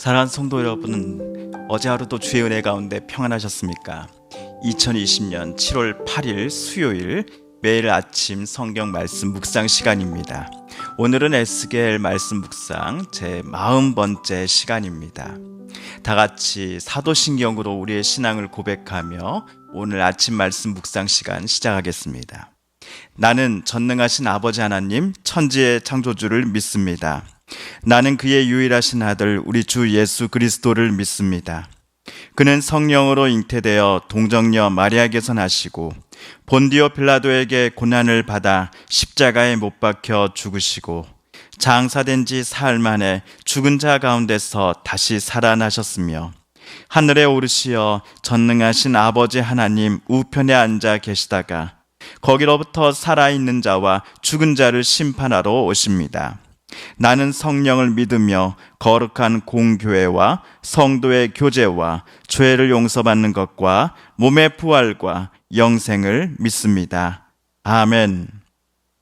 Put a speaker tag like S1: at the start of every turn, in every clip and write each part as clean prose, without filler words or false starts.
S1: 사랑하는 성도 여러분, 어제 하루도 주의 은혜 가운데 평안하셨습니까? 2020년 7월 8일 수요일 매일 아침 성경 말씀 묵상 시간입니다. 오늘은 에스겔 말씀 묵상 제 40번째 시간입니다. 다 같이 사도신경으로 우리의 신앙을 고백하며 오늘 아침 말씀 묵상 시간 시작하겠습니다. 나는 전능하신 아버지 하나님 천지의 창조주를 믿습니다. 나는 그의 유일하신 아들 우리 주 예수 그리스도를 믿습니다. 그는 성령으로 잉태되어 동정녀 마리아에게서 나시고 본디오 빌라도에게 고난을 받아 십자가에 못 박혀 죽으시고 장사된 지 사흘 만에 죽은 자 가운데서 다시 살아나셨으며 하늘에 오르시어 전능하신 아버지 하나님 우편에 앉아 계시다가 거기로부터 살아있는 자와 죽은 자를 심판하러 오십니다. 나는 성령을 믿으며 거룩한 공교회와 성도의 교제와 죄를 용서받는 것과 몸의 부활과 영생을 믿습니다. 아멘.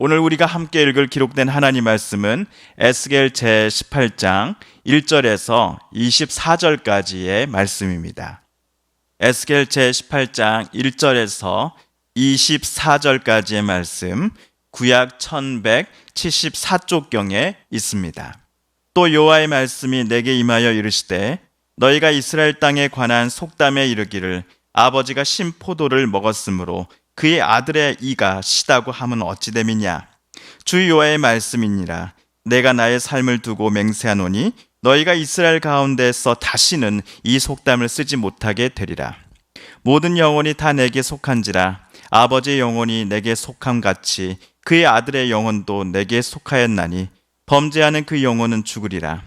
S1: 오늘 우리가 함께 읽을 기록된 하나님 말씀은 에스겔 제18장 1절에서 24절까지의 말씀입니다. 에스겔 제18장 1절에서 24절까지의 말씀, 구약 1174쪽경에 있습니다. 또 여호와의 말씀이 내게 임하여 이르시되 너희가 이스라엘 땅에 관한 속담에 이르기를 아버지가 신 포도를 먹었으므로 그의 아들의 이가 시다고 하면 어찌 됨이냐. 주 여호와의 말씀이니라. 내가 나의 삶을 두고 맹세하노니 너희가 이스라엘 가운데서 다시는 이 속담을 쓰지 못하게 되리라. 모든 영혼이 다 내게 속한지라. 아버지의 영혼이 내게 속함같이 그의 아들의 영혼도 내게 속하였나니 범죄하는 그 영혼은 죽으리라.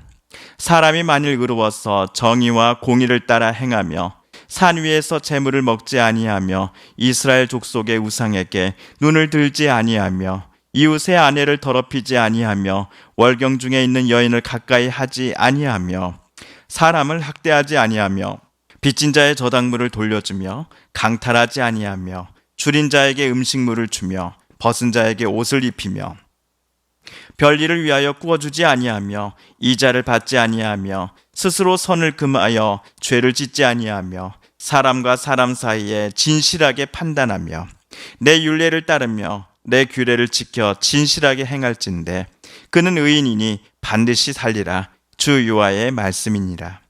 S1: 사람이 만일 의로워서 정의와 공의를 따라 행하며 산 위에서 재물을 먹지 아니하며 이스라엘 족속의 우상에게 눈을 들지 아니하며 이웃의 아내를 더럽히지 아니하며 월경 중에 있는 여인을 가까이 하지 아니하며 사람을 학대하지 아니하며 빚진 자의 저당물을 돌려주며 강탈하지 아니하며 줄인 자에게 음식물을 주며 벗은 자에게 옷을 입히며 별일을 위하여 꾸어주지 아니하며 이자를 받지 아니하며 스스로 선을 금하여 죄를 짓지 아니하며 사람과 사람 사이에 진실하게 판단하며 내 율례를 따르며 내 규례를 지켜 진실하게 행할진대 그는 의인이니 반드시 살리라. 주 여호와의 말씀이니라.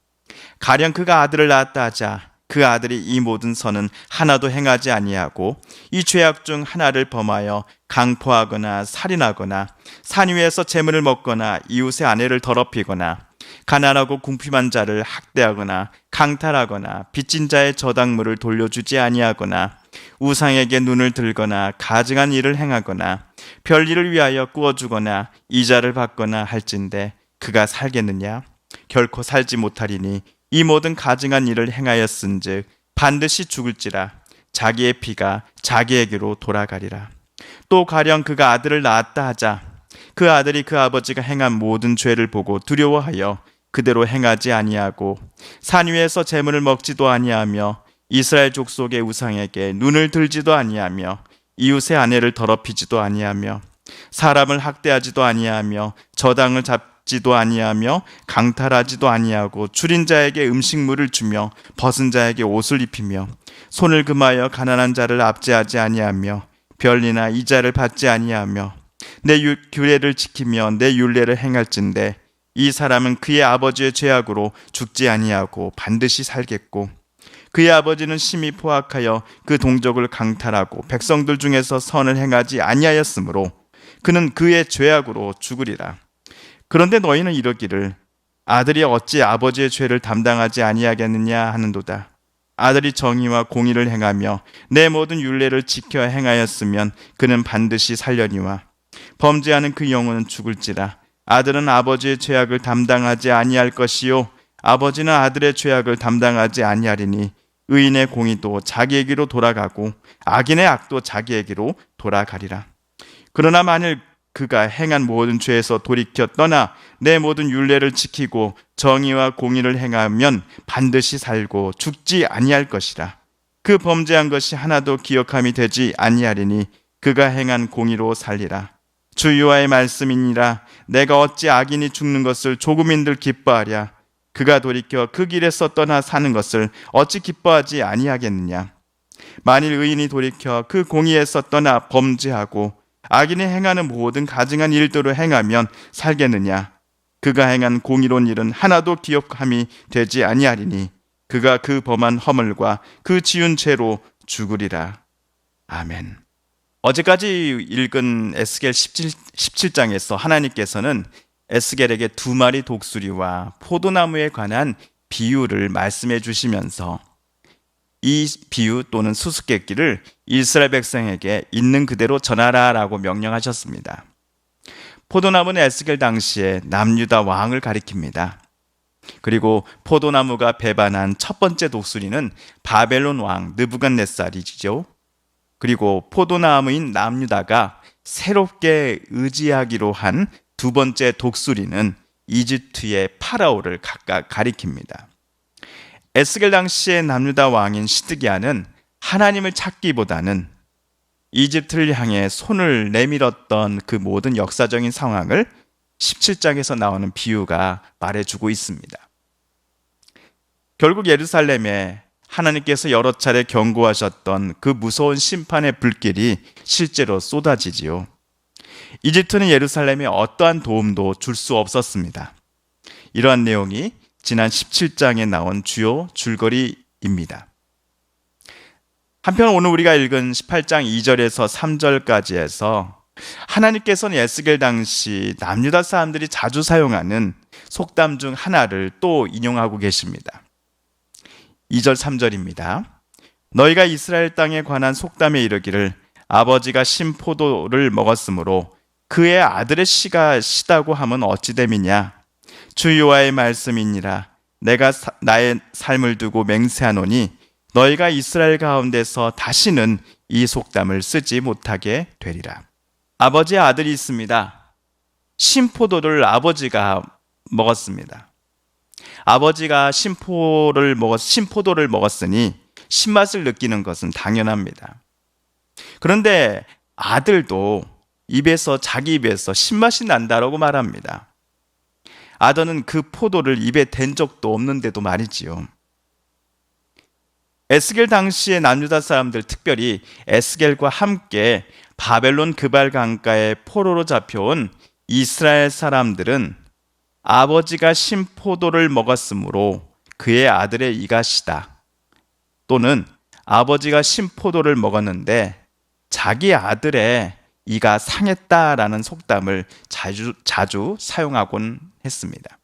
S1: 가령 그가 아들을 낳았다 하자 그 아들이 이 모든 선은 하나도 행하지 아니하고 이 죄악 중 하나를 범하여 강포하거나 살인하거나 산 위에서 재물을 먹거나 이웃의 아내를 더럽히거나 가난하고 궁핍한 자를 학대하거나 강탈하거나 빚진 자의 저당물을 돌려주지 아니하거나 우상에게 눈을 들거나 가증한 일을 행하거나 별일을 위하여 꾸어주거나 이자를 받거나 할진대 그가 살겠느냐? 결코 살지 못하리니 이 모든 가증한 일을 행하였은즉 반드시 죽을지라. 자기의 피가 자기에게로 돌아가리라. 또 가령 그가 아들을 낳았다 하자 그 아들이 그 아버지가 행한 모든 죄를 보고 두려워하여 그대로 행하지 아니하고 산 위에서 재물을 먹지도 아니하며 이스라엘 족속의 우상에게 눈을 들지도 아니하며 이웃의 아내를 더럽히지도 아니하며 사람을 학대하지도 아니하며 저당을 잡지도 아니하며 강탈하지도 아니하고 줄인 자에게 음식물을 주며 벗은 자에게 옷을 입히며 손을 금하여 가난한 자를 압제하지 아니하며 별리나 이자를 받지 아니하며 내 규례를 지키며 내 율례를 행할진대 이 사람은 그의 아버지의 죄악으로 죽지 아니하고 반드시 살겠고 그의 아버지는 심히 포악하여 그 동족을 강탈하고 백성들 중에서 선을 행하지 아니하였으므로 그는 그의 죄악으로 죽으리라. 그런데 너희는 이러기를 아들이 어찌 아버지의 죄를 담당하지 아니하겠느냐 하는도다. 아들이 정의와 공의를 행하며 내 모든 율례를 지켜 행하였으면 그는 반드시 살려니와 범죄하는 그 영혼은 죽을지라. 아들은 아버지의 죄악을 담당하지 아니할 것이요 아버지는 아들의 죄악을 담당하지 아니하리니 의인의 공의도 자기에게로 돌아가고 악인의 악도 자기에게로 돌아가리라. 그러나 만일 그가 행한 모든 죄에서 돌이켜 떠나 내 모든 율례를 지키고 정의와 공의를 행하면 반드시 살고 죽지 아니할 것이라. 그 범죄한 것이 하나도 기억함이 되지 아니하리니 그가 행한 공의로 살리라. 주 여호와의 말씀이니라. 내가 어찌 악인이 죽는 것을 조금인들 기뻐하랴. 그가 돌이켜 그 길에서 떠나 사는 것을 어찌 기뻐하지 아니하겠느냐. 만일 의인이 돌이켜 그 공의에서 떠나 범죄하고 악인이 행하는 모든 가증한 일대로 행하면 살겠느냐. 그가 행한 공의로운 일은 하나도 기억함이 되지 아니하리니 그가 그 범한 허물과 그 지은 죄로 죽으리라. 아멘. 어제까지 읽은 에스겔 17장에서 하나님께서는 에스겔에게 2마리 독수리와 포도나무에 관한 비유를 말씀해 주시면서 이 비유 또는 수수께끼를 이스라엘 백성에게 있는 그대로 전하라라고 명령하셨습니다. 포도나무는 에스겔 당시에 남유다 왕을 가리킵니다. 그리고 포도나무가 배반한 첫 번째 독수리는 바벨론 왕 느부갓네살이죠. 그리고 포도나무인 남유다가 새롭게 의지하기로 한 두 번째 독수리는 이집트의 파라오를 각각 가리킵니다. 에스겔 당시의 남유다 왕인 시드기야는 하나님을 찾기보다는 이집트를 향해 손을 내밀었던 그 모든 역사적인 상황을 17장에서 나오는 비유가 말해주고 있습니다. 결국 예루살렘에 하나님께서 여러 차례 경고하셨던 그 무서운 심판의 불길이 실제로 쏟아지지요. 이집트는 예루살렘에 어떠한 도움도 줄 수 없었습니다. 이러한 내용이 지난 17장에 나온 주요 줄거리입니다. 한편 오늘 우리가 읽은 18장 2절에서 3절까지에서 하나님께서는 에스겔 당시 남유다 사람들이 자주 사용하는 속담 중 하나를 또 인용하고 계십니다. 2절 3절입니다. 너희가 이스라엘 땅에 관한 속담에 이르기를 아버지가 신 포도를 먹었으므로 그의 아들의 씨가 시다고 하면 어찌 됨이냐. 주 여호와의 말씀이니라. 내가 나의 삶을 두고 맹세하노니 너희가 이스라엘 가운데서 다시는 이 속담을 쓰지 못하게 되리라. 아버지의 아들이 있습니다. 신포도를 아버지가 먹었습니다. 아버지가 신포도를 먹었으니 신맛을 느끼는 것은 당연합니다. 그런데 아들도 자기 입에서 신맛이 난다라고 말합니다. 아들은 그 포도를 입에 댄 적도 없는데도 말이지요. 에스겔 당시의 남유다 사람들, 특별히 에스겔과 함께 바벨론 그발 강가에 포로로 잡혀온 이스라엘 사람들은 아버지가 신포도를 먹었으므로 그의 아들의 이가 시다, 또는 아버지가 신포도를 먹었는데 자기 아들의 이가 상했다라는 속담을 자주 사용하곤 했습니다.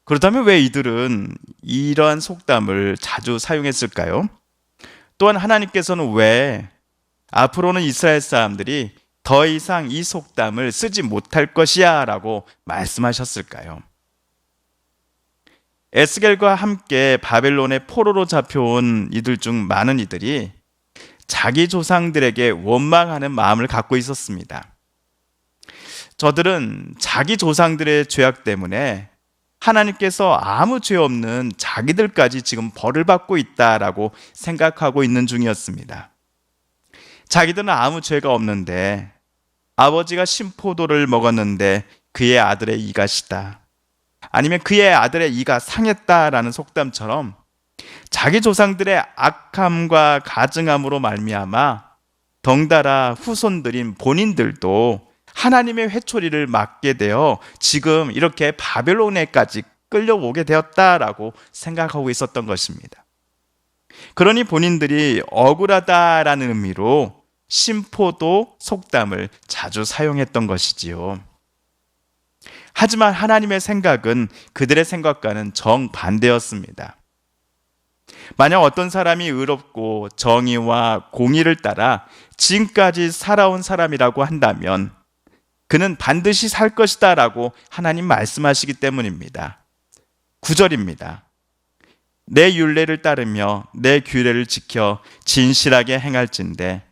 S1: 그렇다면 왜 이들은 이러한 속담을 자주 사용했을까요? 또한 하나님께서는 왜 앞으로는 이스라엘 사람들이 더 이상 이 속담을 쓰지 못할 것이야 라고 말씀하셨을까요? 에스겔과 함께 바벨론의 포로로 잡혀온 이들 중 많은 이들이 자기 조상들에게 원망하는 마음을 갖고 있었습니다. 저들은 자기 조상들의 죄악 때문에 하나님께서 아무 죄 없는 자기들까지 지금 벌을 받고 있다라고 생각하고 있는 중이었습니다. 자기들은 아무 죄가 없는데 아버지가 신포도를 먹었는데 그의 아들의 이가 시다, 아니면 그의 아들의 이가 상했다라는 속담처럼 자기 조상들의 악함과 가증함으로 말미암아 덩달아 후손들인 본인들도 하나님의 회초리를 맞게 되어 지금 이렇게 바벨론에까지 끌려오게 되었다라고 생각하고 있었던 것입니다. 그러니 본인들이 억울하다라는 의미로 신포도 속담을 자주 사용했던 것이지요. 하지만 하나님의 생각은 그들의 생각과는 정반대였습니다. 만약 어떤 사람이 의롭고 정의와 공의를 따라 지금까지 살아온 사람이라고 한다면 그는 반드시 살 것이다 라고 하나님 말씀하시기 때문입니다. 9절입니다. 내 율례를 따르며 내 규례를 지켜 진실하게 행할진대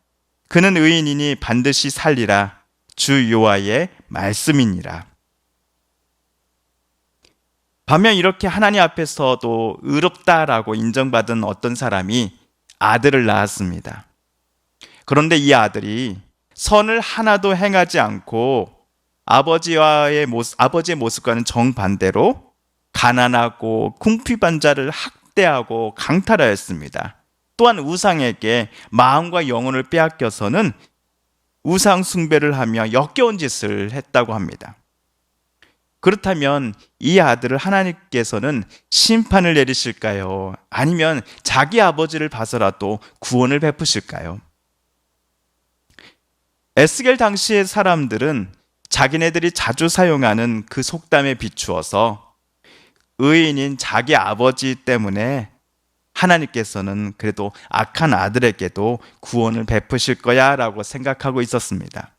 S1: 그는 의인이니 반드시 살리라. 주 여호와의 말씀이니라. 반면 이렇게 하나님 앞에서도 의롭다라고 인정받은 어떤 사람이 아들을 낳았습니다. 그런데 이 아들이 선을 하나도 행하지 않고 아버지의 모습과는 정반대로 가난하고 궁핍한 자를 학대하고 강탈하였습니다. 또한 우상에게 마음과 영혼을 빼앗겨서는 우상 숭배를 하며 역겨운 짓을 했다고 합니다. 그렇다면 이 아들을 하나님께서는 심판을 내리실까요? 아니면 자기 아버지를 봐서라도 구원을 베푸실까요? 에스겔 당시의 사람들은 자기네들이 자주 사용하는 그 속담에 비추어서 의인인 자기 아버지 때문에 하나님께서는 그래도 악한 아들에게도 구원을 베푸실 거야 라고 생각하고 있었습니다.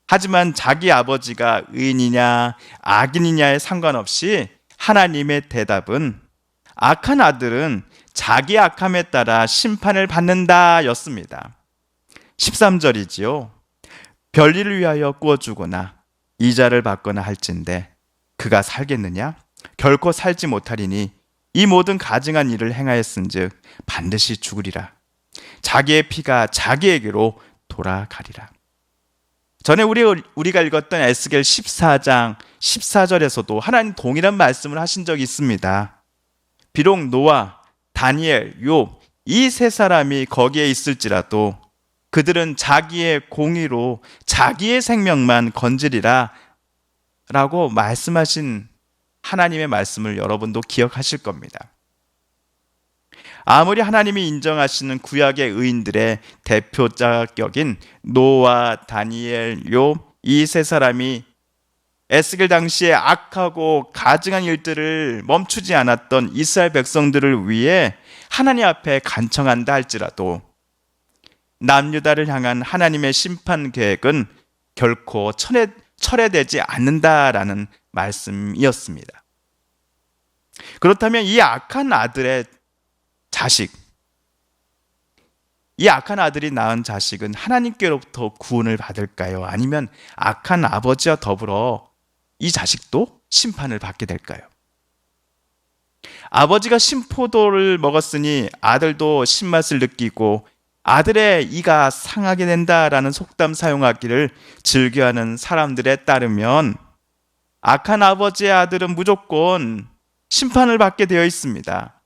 S1: 하지만 자기 아버지가 의인이냐 악인이냐에 상관없이 하나님의 대답은 악한 아들은 자기 악함에 따라 심판을 받는다 였습니다. 13절이지요. 별일을 위하여 구워주거나 이자를 받거나 할진대 그가 살겠느냐? 결코 살지 못하리니 이 모든 가증한 일을 행하였은즉 반드시 죽으리라. 자기의 피가 자기에게로 돌아가리라. 전에 우리가 읽었던 에스겔 14장 14절에서도 하나님 동일한 말씀을 하신 적이 있습니다. 비록 노아, 다니엘, 욥 이 세 사람이 거기에 있을지라도 그들은 자기의 공의로 자기의 생명만 건지리라 라고 말씀하신 하나님의 말씀을 여러분도 기억하실 겁니다. 아무리 하나님이 인정하시는 구약의 의인들의 대표자격인 노아, 다니엘, 욥 이 세 사람이 에스겔 당시에 악하고 가증한 일들을 멈추지 않았던 이스라엘 백성들을 위해 하나님 앞에 간청한다 할지라도 남유다를 향한 하나님의 심판 계획은 결코 철회되지 않는다라는 말씀이었습니다. 그렇다면 이 악한 아들의 자식, 이 악한 아들이 낳은 자식은 하나님께로부터 구원을 받을까요? 아니면 악한 아버지와 더불어 이 자식도 심판을 받게 될까요? 아버지가 신포도를 먹었으니 아들도 신맛을 느끼고 아들의 이가 상하게 된다라는 속담 사용하기를 즐겨하는 사람들에 따르면 악한 아버지의 아들은 무조건 심판을 받게 되어 있습니다.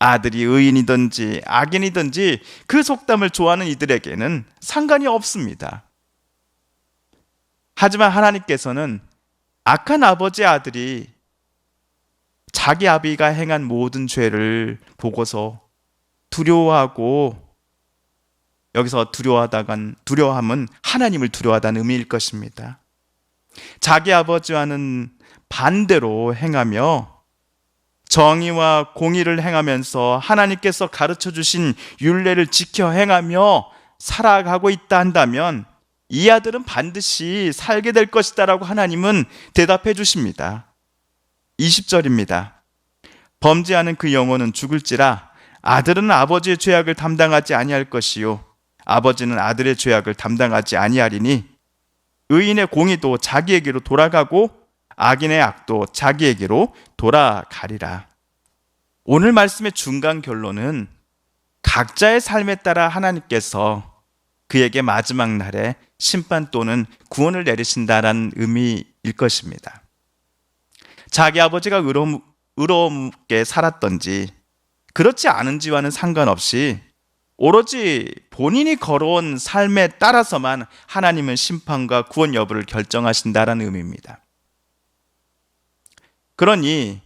S1: 아들이 의인이든지 악인이든지 그 속담을 좋아하는 이들에게는 상관이 없습니다. 하지만 하나님께서는 악한 아버지의 아들이 자기 아비가 행한 모든 죄를 보고서 두려워하고, 여기서 두려워함은 하나님을 두려워하다는 의미일 것입니다. 자기 아버지와는 반대로 행하며 정의와 공의를 행하면서 하나님께서 가르쳐 주신 율례를 지켜 행하며 살아가고 있다 한다면 이 아들은 반드시 살게 될 것이다 라고 하나님은 대답해 주십니다. 20절입니다. 범죄하는 그 영혼은 죽을지라 아들은 아버지의 죄악을 담당하지 아니할 것이요 아버지는 아들의 죄악을 담당하지 아니하리니 의인의 공의도 자기에게로 돌아가고 악인의 악도 자기에게로 돌아가리라. 오늘 말씀의 중간 결론은 각자의 삶에 따라 하나님께서 그에게 마지막 날에 심판 또는 구원을 내리신다라는 의미일 것입니다. 자기 아버지가 의롭게 살았던지 그렇지 않은지와는 상관없이 오로지 본인이 걸어온 삶에 따라서만 하나님은 심판과 구원 여부를 결정하신다라는 의미입니다. 그러니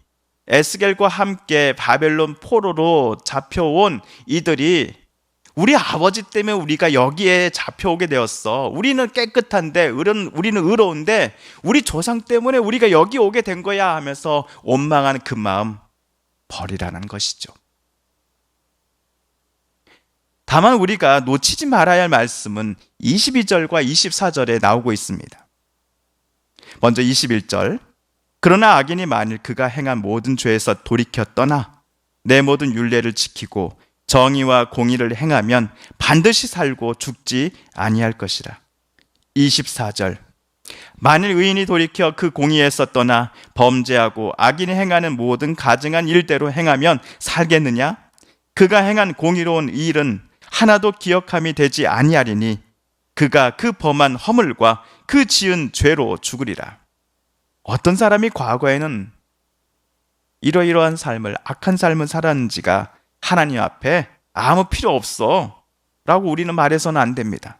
S1: 에스겔과 함께 바벨론 포로로 잡혀온 이들이 우리 아버지 때문에 우리가 여기에 잡혀오게 되었어. 우리는 깨끗한데, 우리는 의로운데 우리 조상 때문에 우리가 여기 오게 된 거야 하면서 원망하는 그 마음 버리라는 것이죠. 다만 우리가 놓치지 말아야 할 말씀은 22절과 24절에 나오고 있습니다. 먼저 21절. 그러나 악인이 만일 그가 행한 모든 죄에서 돌이켜 떠나 내 모든 율례를 지키고 정의와 공의를 행하면 반드시 살고 죽지 아니할 것이라. 24절. 만일 의인이 돌이켜 그 공의에서 떠나 범죄하고 악인이 행하는 모든 가증한 일대로 행하면 살겠느냐? 그가 행한 공의로운 일은 하나도 기억함이 되지 아니하리니 그가 그 범한 허물과 그 지은 죄로 죽으리라. 어떤 사람이 과거에는 이러이러한 삶을, 악한 삶을 살았는지가 하나님 앞에 아무 필요 없어 라고 우리는 말해서는 안 됩니다.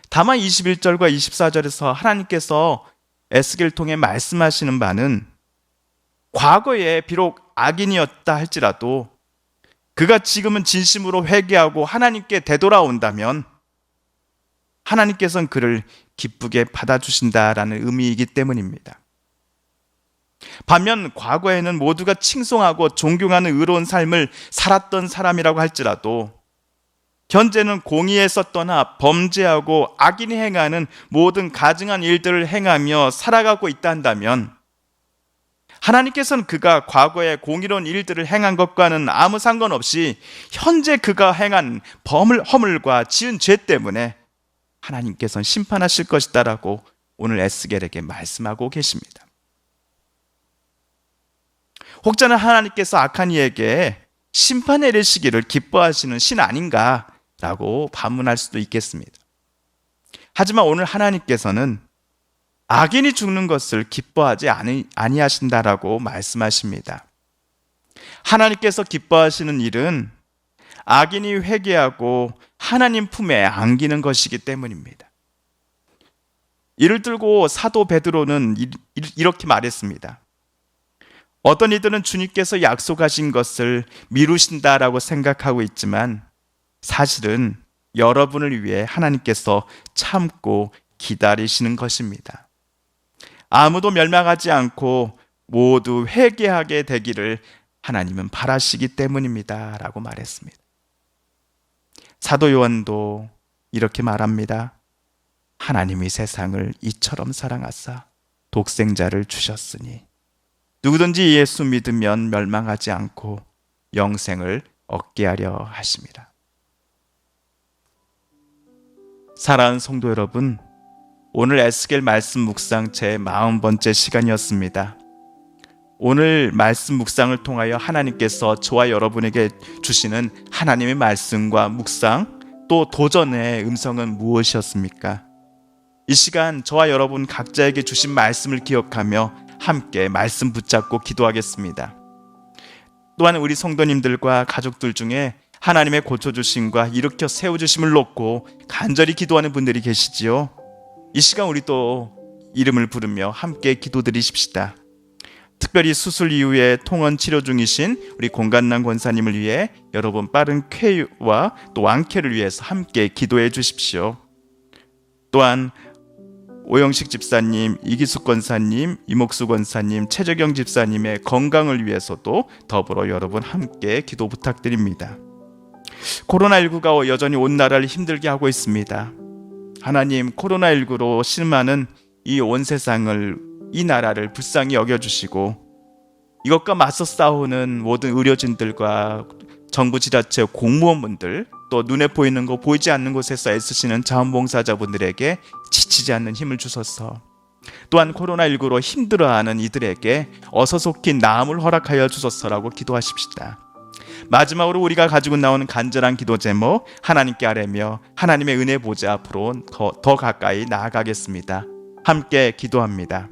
S1: 다만 21절과 24절에서 하나님께서 에스겔을 통해 말씀하시는 바는 과거에 비록 악인이었다 할지라도 그가 지금은 진심으로 회개하고 하나님께 되돌아온다면 하나님께서는 그를 기쁘게 받아주신다라는 의미이기 때문입니다. 반면 과거에는 모두가 칭송하고 존경하는 의로운 삶을 살았던 사람이라고 할지라도 현재는 공의에서 떠나 범죄하고 악인이 행하는 모든 가증한 일들을 행하며 살아가고 있다 한다면 하나님께서는 그가 과거에 공의로운 일들을 행한 것과는 아무 상관없이 현재 그가 행한 허물과 지은 죄 때문에 하나님께서는 심판하실 것이다라고 오늘 에스겔에게 말씀하고 계십니다. 혹자는 하나님께서 악한 이에게 심판 내리시기를 기뻐하시는 신 아닌가라고 반문할 수도 있겠습니다. 하지만 오늘 하나님께서는 악인이 죽는 것을 기뻐하지 아니하신다라고 말씀하십니다. 하나님께서 기뻐하시는 일은 악인이 회개하고 하나님 품에 안기는 것이기 때문입니다. 이를 들고 사도 베드로는 이렇게 말했습니다. 어떤 이들은 주님께서 약속하신 것을 미루신다라고 생각하고 있지만 사실은 여러분을 위해 하나님께서 참고 기다리시는 것입니다. 아무도 멸망하지 않고 모두 회개하게 되기를 하나님은 바라시기 때문입니다 라고 말했습니다. 사도 요한도 이렇게 말합니다. 하나님이 세상을 이처럼 사랑하사 독생자를 주셨으니 누구든지 예수 믿으면 멸망하지 않고 영생을 얻게 하려 하십니다. 사랑하는 성도 여러분, 오늘 에스겔 말씀 묵상 제 40번째 시간이었습니다. 오늘 말씀 묵상을 통하여 하나님께서 저와 여러분에게 주시는 하나님의 말씀과 묵상 또 도전의 음성은 무엇이었습니까? 이 시간 저와 여러분 각자에게 주신 말씀을 기억하며 함께 말씀 붙잡고 기도하겠습니다. 또한 우리 성도님들과 가족들 중에 하나님의 고쳐주심과 일으켜 세워주심을 놓고 간절히 기도하는 분들이 계시지요. 이 시간 우리 또 이름을 부르며 함께 기도드리십시다. 특별히 수술 이후에 통원 치료 중이신 우리 공간남 권사님을 위해 여러분 빠른 쾌유와 또 완쾌를 위해서 함께 기도해 주십시오. 또한 오영식 집사님, 이기숙 권사님, 이목수 권사님, 최재경 집사님의 건강을 위해서도 더불어 여러분 함께 기도 부탁드립니다. 코로나19가 여전히 온 나라를 힘들게 하고 있습니다. 하나님, 코로나19로 실망하는 이 온 세상을, 이 나라를 불쌍히 여겨주시고 이것과 맞서 싸우는 모든 의료진들과 정부 지자체 공무원분들 또 눈에 보이는 거 보이지 않는 곳에서 애쓰시는 자원봉사자분들에게 지치지 않는 힘을 주소서. 또한 코로나19로 힘들어하는 이들에게 어서 속히 나음을 허락하여 주소서라고 기도하십시다. 마지막으로 우리가 가지고 나오는 간절한 기도 제목 하나님께 아뢰며 하나님의 은혜 보좌 앞으로 더 가까이 나아가겠습니다. 함께 기도합니다.